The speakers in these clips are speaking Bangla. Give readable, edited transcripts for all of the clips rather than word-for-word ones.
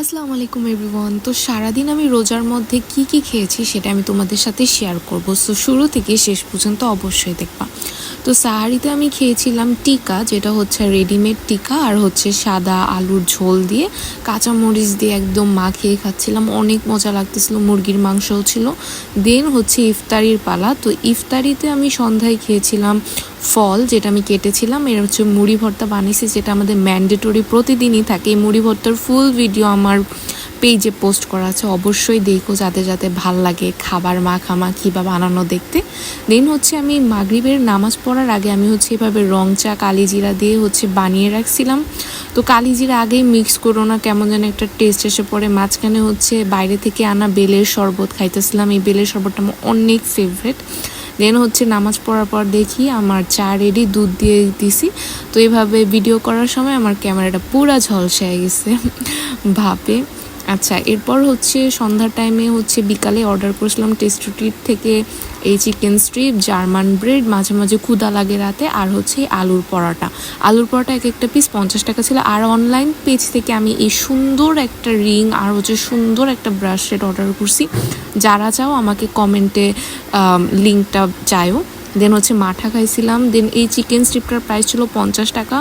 আসসালামু আলাইকুম এভরিওয়ান। তো সারাদিন আমি রোজার মধ্যে কি কি খেয়েছি সেটা আমি তোমাদের সাথে শেয়ার করব। সো শুরু থেকে শেষ পর্যন্ত অবশ্যই দেখবা। তো সাহারিতে আমি খেয়েছিলাম টিকা, যেটা হচ্ছে রেডিমেড টিকা, আর হচ্ছে সাদা আলুর ঝোল দিয়ে কাঁচামরিচ দিয়ে একদম মাখিয়ে খাচ্ছিলাম, অনেক মজা লাগতেছিল। মুরগির মাংসও ছিল। দেন হচ্ছে ইফতারির পালা। তো ইফতারিতে আমি সন্ধ্যায় খেয়েছিলাম ফল, যেটা আমি কেটেছিলাম। এর হচ্ছে মুড়ি ভর্তা বানিয়েছি, যেটা আমাদের ম্যান্ডেটরি প্রতিদিনই থাকে। এই মুড়ি ভর্তার ফুল ভিডিও আমার পেজে পোস্ট করা আছে, অবশ্যই দেখো, যাতে যাতে ভাল লাগে খাবার মাখামাখি বা বানানো দেখতে। দেন হচ্ছে আমি মাগরিবের নামাজ পড়ার আগে আমি হচ্ছে এভাবে রং চা কালিজিরা দিয়ে হচ্ছে বানিয়ে রাখছিলাম। তো কালিজিরা আগেই মিক্স করো না, কেমন যেন একটা টেস্ট এসে পড়ে। মাঝখানে হচ্ছে বাইরে থেকে আনা বেলের শরবত খাইতেছিলাম। এই বেলের শরবতটা আমার অনেক ফেভারেট। দেন হচ্ছে নামাজ পড়ার পর দেখি আমার চা রেডি, দুধ দিয়ে দিছি। তো এইভাবে ভিডিও করার সময় আমার ক্যামেরাটা পুরা ঝলসায় গেছে ভাবে। আচ্ছা, এরপর হচ্ছে সন্ধ্যার টাইমে হচ্ছে বিকালে অর্ডার করেছিলাম টেস্ট্রিট থেকে এই চিকেন স্ট্রিপ, জার্মান ব্রেড, মাঝে মাঝে ক্ষুধা লাগে রাতে, আর হচ্ছে আলুর পরোটা। আলুর পরোটা এক একটা পিস 50 টাকা ছিল। আর অনলাইন পেজ থেকে আমি এই সুন্দর একটা রিং আর হচ্ছে সুন্দর একটা ব্রাসলেট অর্ডার করছি। যারা চাও আমাকে কমেন্টে লিঙ্কটা চাইও। দেন হচ্ছে মাঠা খাইছিলাম। দেন এই চিকেন স্ট্রিপটার প্রাইস ছিল 50 টাকা।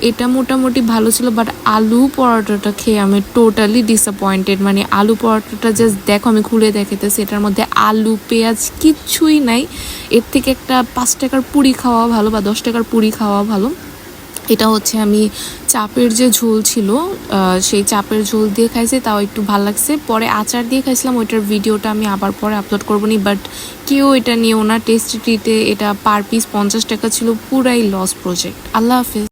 এটা মোটামুটি ভালো ছিল, বাট আলু পরোটাটা খেয়ে আমি টোটালি ডিসঅ্যাপয়েন্টেড। মানে আলু পরোটাটা জাস্ট দেখো, আমি খুলে দেখাইতেছি, এটার মধ্যে আলু পেঁয়াজ কিচ্ছুই নাই। এর থেকে একটা 5 টাকার পুরি খাওয়া ভালো বা 10 টাকার পুরি খাওয়া ভালো। এটা হচ্ছে আমি চাপের যে ঝোল ছিল সেই চাপের ঝোল দিয়ে খাইছি, তাও একটু ভালো লাগছে। পরে আচার দিয়ে খাইছিলাম, ওইটার ভিডিওটা আমি আবার পরে আপলোড করবো নি। বাট কেউ এটা নিয়েও না, টেস্টি ট্রিটে এটা পার পিস 50 টাকা ছিল, পুরাই লস প্রজেক্ট। আল্লাহ হাফেজ।